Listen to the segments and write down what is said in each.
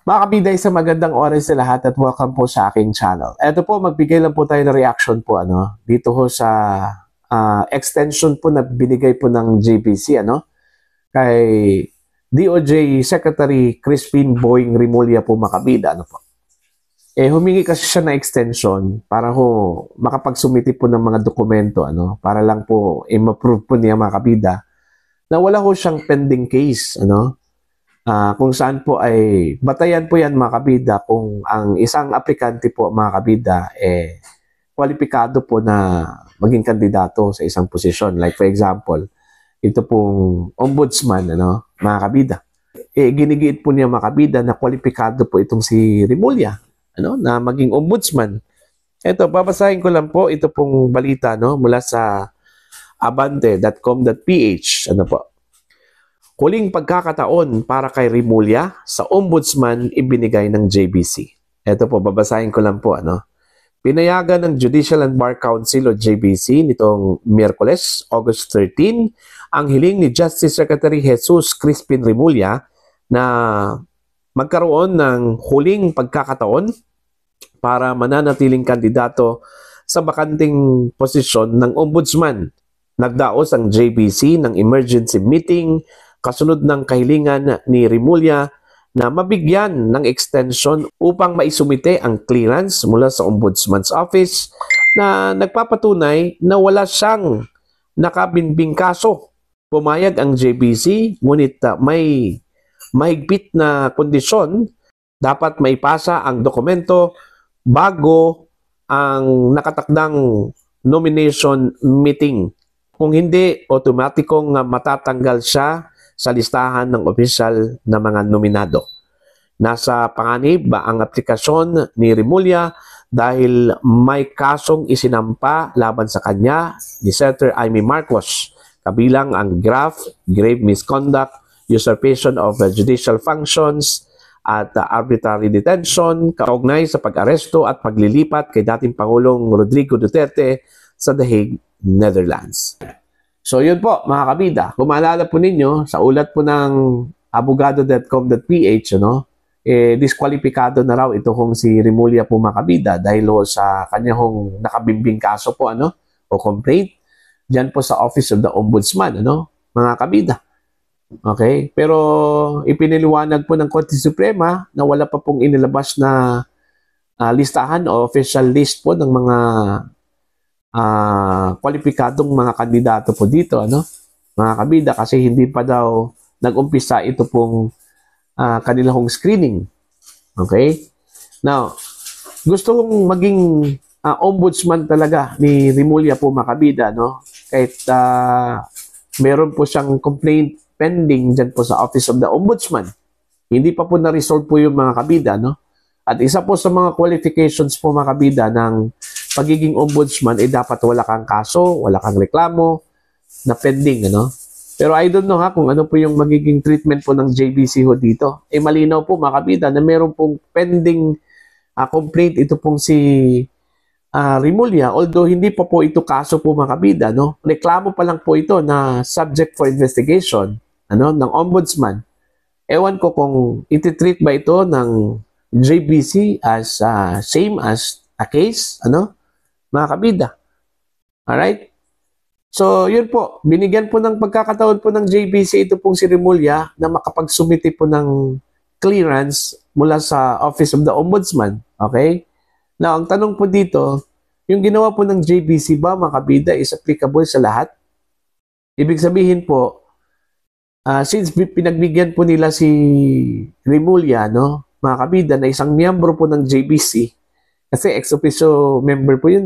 Mga kabida, isang magandang oras sa lahat at welcome po sa aking channel. Ito po, magbigay lang po tayo ng reaction po dito ho sa extension po na binigay po ng JBC kay DOJ Secretary Crispin Boying Remulla po, mga kabida. Humingi kasi siya na extension para ho makapagsumiti po ng mga dokumento para lang po i-approve po niya, mga kabida, na wala ho siyang pending case kung saan po ay batayan po yan, mga kabida, kung ang isang aplikante po, mga kabida, kwalipikado po na maging kandidato sa isang posisyon. Like for example, ito pong ombudsman, mga kabida. Ginigiit po niya, mga kabida, na kwalipikado po itong si Remulla na maging ombudsman. Ito, babasahin ko lang po ito pong balita mula sa abante.com.ph. Huling pagkakataon para kay Remulla sa ombudsman ibinigay ng JBC. Ito po, babasahin ko lang po. Pinayagan ng Judicial and Bar Council o JBC nitong Miyerkules, August 13, ang hiling ni Justice Secretary Jesus Crispin Remulla na magkaroon ng huling pagkakataon para mananatiling kandidato sa bakanting posisyon ng ombudsman. Nagdaos ang JBC ng emergency meeting kasunod ng kahilingan ni Remulla na mabigyan ng extension upang maisumite ang clearance mula sa Ombudsman's Office na nagpapatunay na wala siyang nakabinbing kaso. Pumayag ang JBC, ngunit may mahigpit na kondisyon, dapat maipasa ang dokumento bago ang nakatakdang nomination meeting. Kung hindi, otomatikong matatanggal siya sa listahan ng opisyal na mga nominado. Nasa panganib ang aplikasyon ni Remulla dahil may kasong isinampa laban sa kanya ni Senator Amy Marcos, kabilang ang graft, grave misconduct, usurpation of judicial functions, at arbitrary detention kaugnay sa pag-aresto at paglilipat kay dating Pangulong Rodrigo Duterte sa The Hague, Netherlands. So yun po, mga kabida, kung maalala po ninyo sa ulat po ng abogado.com.ph, diskwalipikado na raw ito kung si Remulla po, mga kabida, dahil sa kanyang nakabimbing kaso po o complaint dyan po sa Office of the Ombudsman, mga kabida. Okay? Pero ipiniliwanag po ng Korte Suprema na wala pa pong inilabas na listahan o official list po ng mga kwalipikadong mga kandidato po dito, mga kabida, kasi hindi pa daw nag-umpisa ito pong kanilang screening. Okay? Now, gusto kong maging ombudsman talaga ni Remulla po, mga kabida, kahit meron po siyang complaint pending dyan po sa Office of the Ombudsman. Hindi pa po na-resolve po yung, mga kabida, At isa po sa mga qualifications po, mga kabida, ng pagiging ombudsman dapat wala kang kaso, wala kang reklamo na pending, Pero I don't know kung ano po yung magiging treatment po ng JBC ho dito. Malinaw po, mga kabida, na meron pong pending complaint ito pong si Remulla, although hindi pa po ito kaso po, mga kabida, Reklamo pa lang po ito na subject for investigation, ng ombudsman. Ewan ko kung iti-treat ba ito ng JBC as same as a case, mga kabida. Alright? So, yun po. Binigyan po ng pagkakataon po ng JBC ito pong si Remulla na makapagsumiti po ng clearance mula sa Office of the Ombudsman. Okay? Now, ang tanong po dito, yung ginawa po ng JBC ba, mga kabida, is applicable sa lahat? Ibig sabihin po, since pinagbigyan po nila si Remulla, mga kabida, na isang miyembro po ng JBC, kasi ex-officio member po yun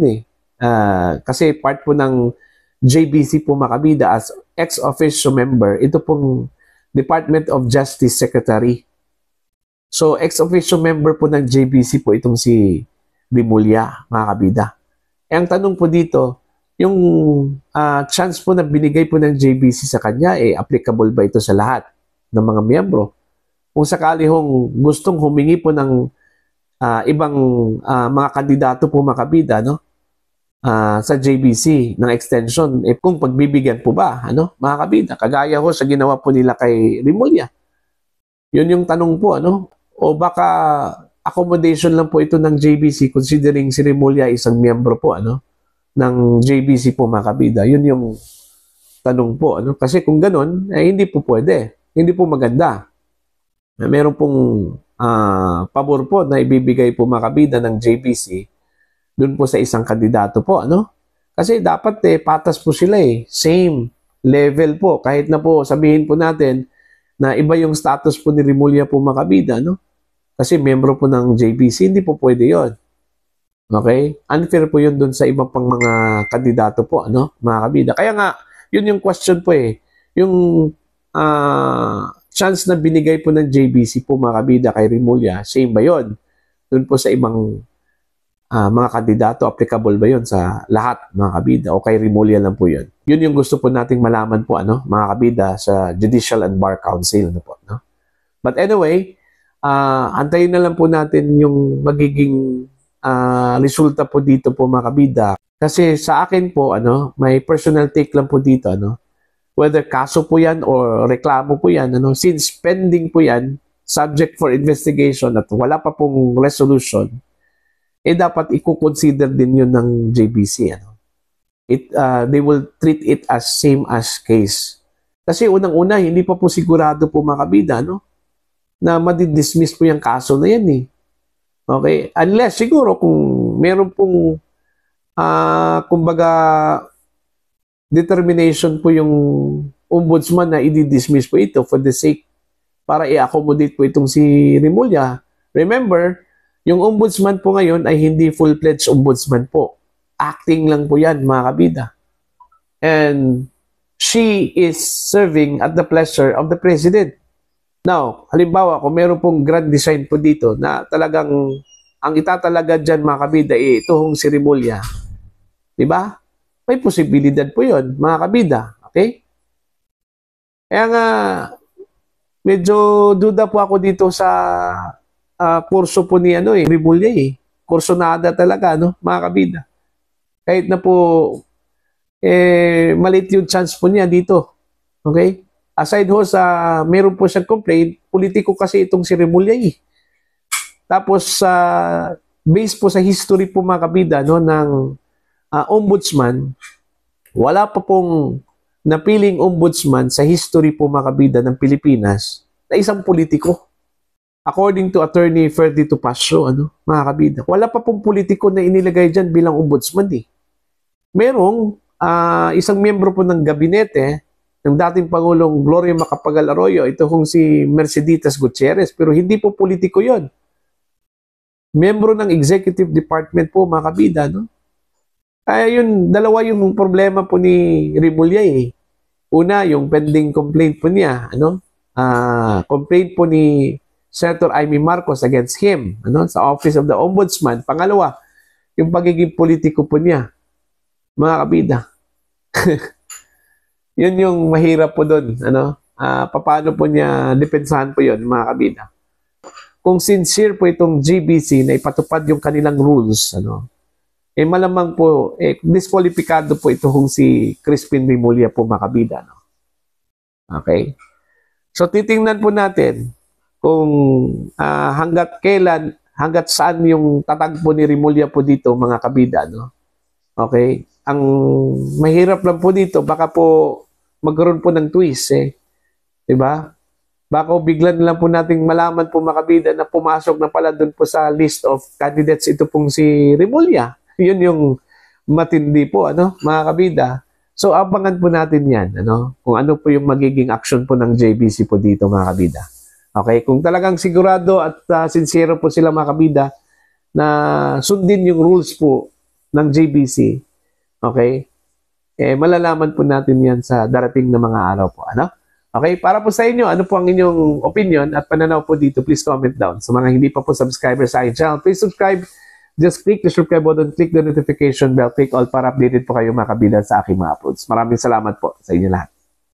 kasi part po ng JBC po, mga kabida, as ex-officio member, ito pong Department of Justice Secretary. So, ex-officio member po ng JBC po itong si Remulla, mga kabida. Ang tanong po dito, yung chance po na binigay po ng JBC sa kanya, applicable ba ito sa lahat ng mga miyembro? Kung sakali gustong humingi po ng ibang mga kandidato po, mga kabida, sa JBC ng extension, kung pagbibigyan po ba, mga kabida, kagaya sa ginawa po nila kay Remulla. Yun yung tanong po, O baka accommodation lang po ito ng JBC considering si Remulla isang miyembro po ng JBC po mga kabida. Yun yung tanong po. Kasi kung ganun, hindi po pwede. Hindi po maganda. Meron pong pabor po na ibibigay po mga kabida ng JBC dun po sa isang kandidato po. Kasi dapat patas po sila Same level po. Kahit na po sabihin po natin na iba yung status po ni Remulla po mga kabida. Kasi membro po ng JBC, hindi po pwede yon. Okay? Unfair po yun dun sa ibang pang mga kandidato po, mga kabida. Kaya nga, yun yung question po Yung chance na binigay po ng JBC po mga kabida kay Remulla, same ba yun? Dun po sa ibang mga kandidato, applicable ba yun sa lahat mga kabida o kay Remulla lang po yun? Yun yung gusto po nating malaman po mga kabida sa Judicial and Bar Council po. But anyway, antayin na lang po natin yung magiging resulta po dito po mga kabida. Kasi sa akin po, may personal take lang po dito, whether kaso po yan or reklamo po yan, since pending po yan, subject for investigation at wala pa pong resolution, dapat i-consider din yun ng JBC. They will treat it as same as case. Kasi unang-una, hindi pa po sigurado po mga kabida, na madidismiss po yung kaso na yan Okay? Unless siguro kung meron pong kumbaga determination po yung ombudsman na i-dismiss po ito for the sake para i-accommodate po itong si Remulla. Remember, yung ombudsman po ngayon ay hindi full-fledged ombudsman po. Acting lang po yan, mga kabida. And she is serving at the pleasure of the president. Now, halimbawa, kung meron pong grand design po dito na talagang ang itatalaga dyan, mga kabida, itong si Remulla. Diba? May posibilidad po yun, mga kabida. Okay? Kaya nga, medyo duda po ako dito sa kurso po ni Remulla Kurso nada talaga, mga kabida. Kahit na po, maliit yung chance po niya dito. Okay? Aside ho sa, meron po siyang complaint, politiko kasi itong si Remulla Tapos, based po sa history po mga kabida, ng ombudsman, wala pa pong napiling ombudsman sa history po mga kabida ng Pilipinas na isang politiko. According to Attorney Ferdito Pasio, mga kabida, wala pa pong politiko na inilagay dyan bilang ombudsman Merong isang miyembro po ng gabinete ng dating Pangulong Gloria Macapagal Arroyo, ito kung si Merceditas Gutierrez, pero hindi po politiko yon. Miyembro ng executive department po mga kabida, Kaya yun, dalawa yung problema po ni Remulla Una, yung pending complaint po niya, complaint po ni Senator Amy Marcos against him, sa Office of the Ombudsman. Pangalawa, yung pagiging politiko po niya, mga kabida. Yun yung mahirap po doon, paano po niya depensahan po yun, mga kabida. Kung sincere po itong GBC na ipatupad yung kanilang rules, malamang po, diskwalipikado po itong si Crispin Remulla po, mga kabida. Okay? So, titingnan po natin kung hanggat saan yung tatagpo ni Remulla po dito, mga kabida. Okay? Ang mahirap lang po dito, baka po magkaroon po ng twist. Diba? Baka biglan lang po nating malaman po mga kabida na pumasok na pala doon po sa list of candidates ito pong si Remulla. Yun yung matindi po, mga kabida. So, abangan po natin yan, kung ano po yung magiging action po ng JBC po dito, mga kabida. Okay? Kung talagang sigurado at sincere po sila, mga kabida, na sundin yung rules po ng JBC, okay? Malalaman po natin yan sa darating na mga araw po, Okay? Para po sa inyo, ano po ang inyong opinion at pananaw po dito, please comment down. Sa mga hindi pa po subscriber sa aking channel, please subscribe. Just click the subscribe button, click the notification bell, click all para updated po kayo mga kabida sa aking mga uploads. Maraming salamat po sa inyo lahat.